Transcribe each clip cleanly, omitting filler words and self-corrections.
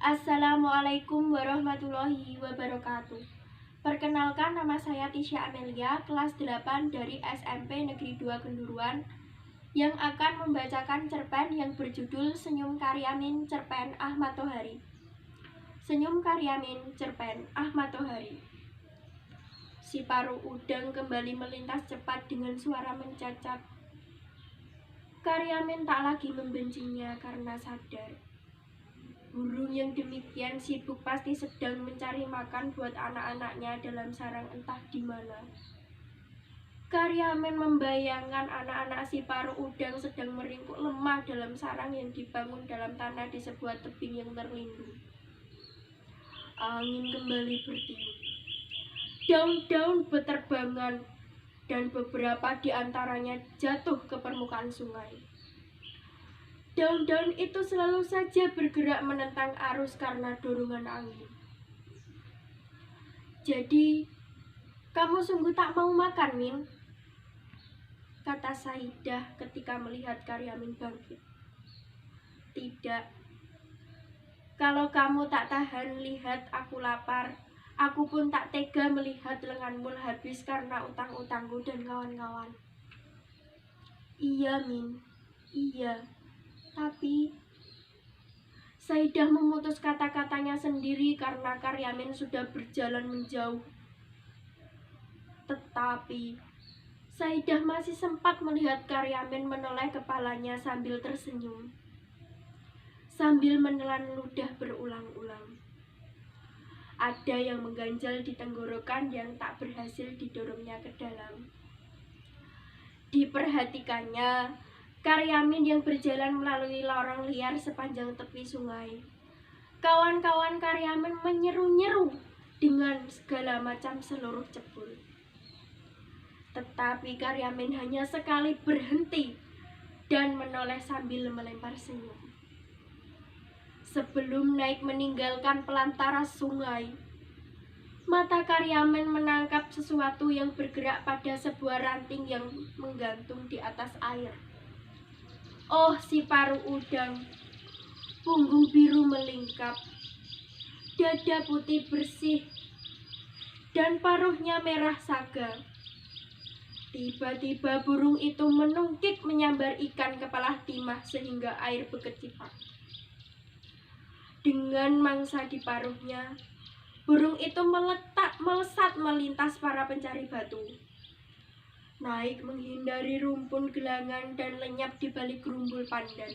Assalamualaikum warahmatullahi wabarakatuh. Perkenalkan, nama saya Tisha Amelia, kelas 8 dari SMP Negeri 2 Kenduruan, yang akan membacakan cerpen yang berjudul Senyum Karyamin Cerpen Ahmad Tohari. Senyum Karyamin Cerpen Ahmad Tohari. Si paruh udang kembali melintas cepat dengan suara mencacat. Karyamin tak lagi membencinya karena sadar burung yang demikian sibuk pasti sedang mencari makan buat anak-anaknya dalam sarang entah di mana. Karyamin membayangkan anak-anak si paruh udang sedang meringkuk lemah dalam sarang yang dibangun dalam tanah di sebuah tebing yang terlindung. Angin kembali bertiup. Daun-daun beterbangan dan beberapa di antaranya jatuh ke permukaan sungai. Daun-daun itu selalu saja bergerak menentang arus karena dorongan angin. Jadi, kamu sungguh tak mau makan, Min? Kata Saidah ketika melihat Karyamin bangkit. Tidak. Kalau kamu tak tahan lihat aku lapar, aku pun tak tega melihat lenganmu habis karena utang-utangku dan kawan-kawan. Iya, Min. Iya. Tapi Saidah memutus kata-katanya sendiri karena Karyamin sudah berjalan menjauh. Tetapi Saidah masih sempat melihat Karyamin menoleh kepalanya sambil tersenyum, sambil menelan ludah berulang-ulang. Ada yang mengganjal di tenggorokan yang tak berhasil didorongnya ke dalam. Diperhatikannya Karyamin yang berjalan melalui lorong liar sepanjang tepi sungai. Kawan-kawan Karyamin menyeru-nyeru dengan segala macam seluruh cebul. Tetapi Karyamin hanya sekali berhenti dan menoleh sambil melempar senyum. Sebelum naik meninggalkan pelantara sungai, mata Karyamin menangkap sesuatu yang bergerak pada sebuah ranting yang menggantung di atas air. Oh, si paruh udang, punggung biru melingkap, dada putih bersih, dan paruhnya merah saga. Tiba-tiba burung itu menungkik menyambar ikan kepala timah sehingga air berkecipak. Dengan mangsa di paruhnya, burung itu melesat melintas para pencari batu. Naik menghindari rumpun gelangan dan lenyap di balik gerumbul pandan.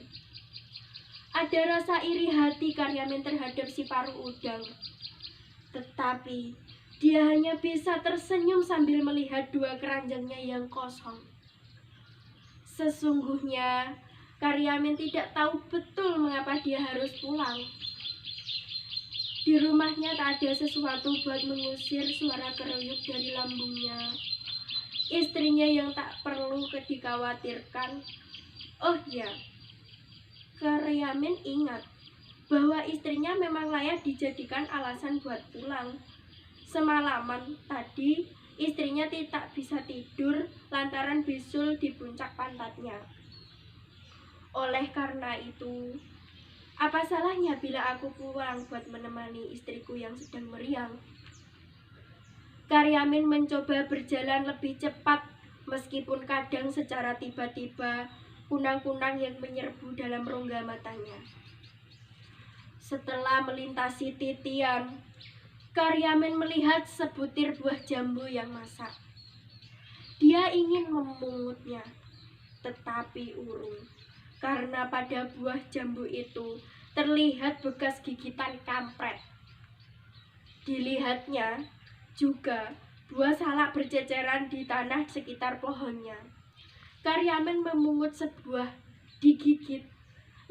Ada rasa iri hati Karyamin terhadap si paruh udang. Tetapi dia hanya bisa tersenyum sambil melihat dua keranjangnya yang kosong. Sesungguhnya Karyamin tidak tahu betul mengapa dia harus pulang. Di rumahnya tak ada sesuatu buat mengusir suara keroyok dari lambungnya. Istrinya yang tak perlu dikhawatirkan. Oh ya, Karyamin ingat bahwa istrinya memang layak dijadikan alasan buat pulang. Semalaman tadi istrinya tidak bisa tidur lantaran bisul di puncak pantatnya. Oleh karena itu, apa salahnya bila aku pulang buat menemani istriku yang sedang meriang? Karyamin mencoba berjalan lebih cepat, meskipun kadang secara tiba-tiba kunang-kunang yang menyerbu dalam rongga matanya. Setelah melintasi titian, Karyamin melihat sebutir buah jambu yang masak. Dia ingin memungutnya, tetapi urung, karena pada buah jambu itu terlihat bekas gigitan kampret. Dilihatnya juga buah salak berceceran di tanah sekitar pohonnya. Karyamin memungut sebuah, digigit,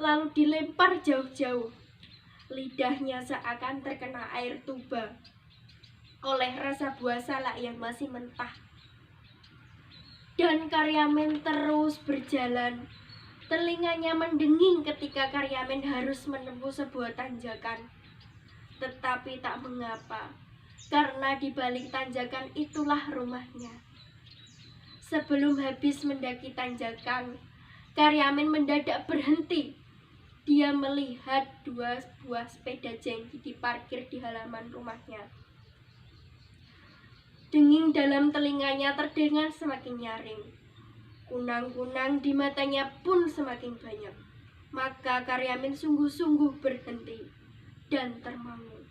lalu dilempar jauh-jauh. Lidahnya seakan terkena air tuba oleh rasa buah salak yang masih mentah. Dan Karyamin terus berjalan. Telinganya mendenging ketika Karyamin harus menempuh sebuah tanjakan. Tetapi tak mengapa, karena di balik tanjakan itulah rumahnya. Sebelum habis mendaki tanjakan, Karyamin mendadak berhenti dia melihat dua buah sepeda jengki diparkir di halaman rumahnya. Denging dalam telinganya terdengar semakin nyaring. Kunang-kunang di matanya pun semakin banyak. Maka Karyamin sungguh-sungguh berhenti dan termangu.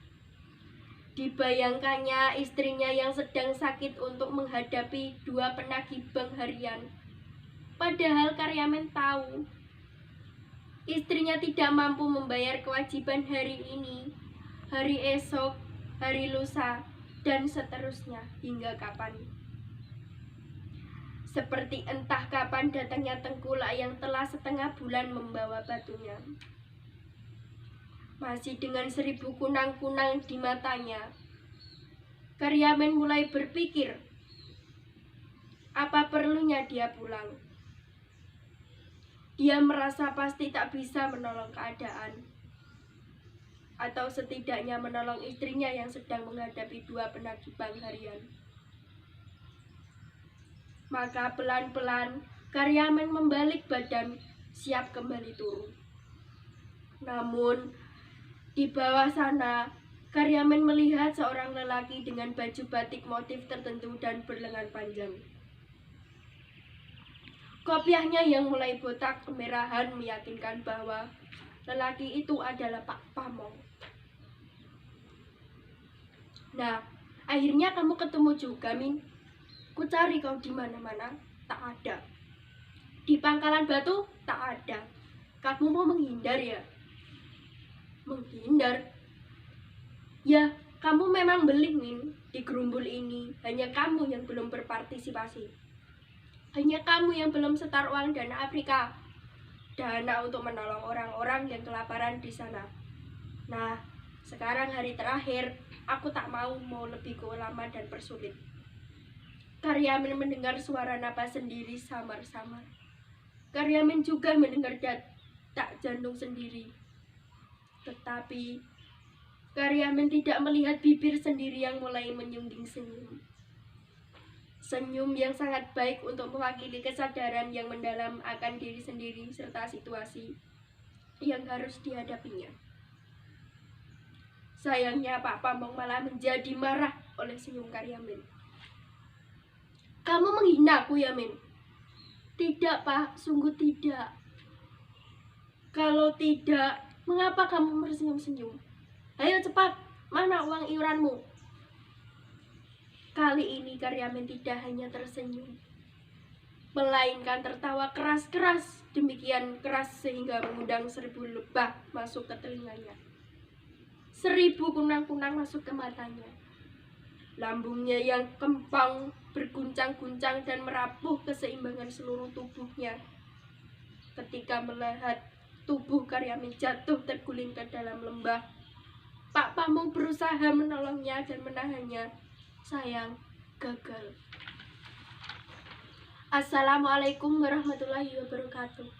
Dibayangkannya istrinya yang sedang sakit untuk menghadapi 2 penagih bank harian. Padahal Karyamin tahu istrinya tidak mampu membayar kewajiban hari ini, hari esok, hari lusa, dan seterusnya hingga kapan. Seperti entah kapan datangnya tengkulak yang telah setengah bulan membawa batunya. Masih dengan 1000 kunang-kunang di matanya, Karyamin mulai berpikir, apa perlunya dia pulang? Dia merasa pasti tak bisa menolong keadaan, atau setidaknya menolong istrinya yang sedang menghadapi 2 penagih bank harian. Maka pelan-pelan Karyamin membalik badan, siap kembali turun. Namun di bawah sana Karyamin melihat seorang lelaki dengan baju batik motif tertentu dan berlengan panjang. Kopiahnya yang mulai botak kemerahan meyakinkan bahwa lelaki itu adalah Pak Pamong. Nah, akhirnya kamu ketemu juga, Min. Ku cari kau di mana-mana, tak ada. Di pangkalan batu, tak ada. Kamu mau menghindar ya? Menghindar? Ya, kamu memang beling, Min. Di gerumbul ini, hanya kamu yang belum berpartisipasi. Hanya kamu yang belum setar uang dana Afrika, dana untuk menolong orang-orang yang kelaparan di sana. Nah, sekarang hari terakhir, aku tak mau lebih lama dan persulit. Karyamin mendengar suara napas sendiri samar-samar. Karyamin juga mendengar detak jantung sendiri. Tetapi Karyamin tidak melihat bibir sendiri yang mulai menyungging senyum. Senyum yang sangat baik untuk mewakili kesadaran yang mendalam akan diri sendiri serta situasi yang harus dihadapinya. Sayangnya Pak Pamong malah menjadi marah oleh senyum Karyamin. Kamu menghina aku ya, Min? Tidak, Pak, sungguh tidak. Kalau tidak, mengapa kamu tersenyum-senyum? Ayo cepat, mana uang iuranmu? Kali ini Karyamin tidak hanya tersenyum, melainkan tertawa keras-keras, demikian keras sehingga mengundang 1000 lebah masuk ke telinganya. 1000 kunang-kunang masuk ke matanya. Lambungnya yang kempang berguncang-guncang dan merapuh keseimbangan seluruh tubuhnya ketika melihat tubuh Karyamin jatuh terguling ke dalam lembah. Pak Pamong berusaha menolongnya dan menahannya. Sayang, gagal. Assalamualaikum warahmatullahi wabarakatuh.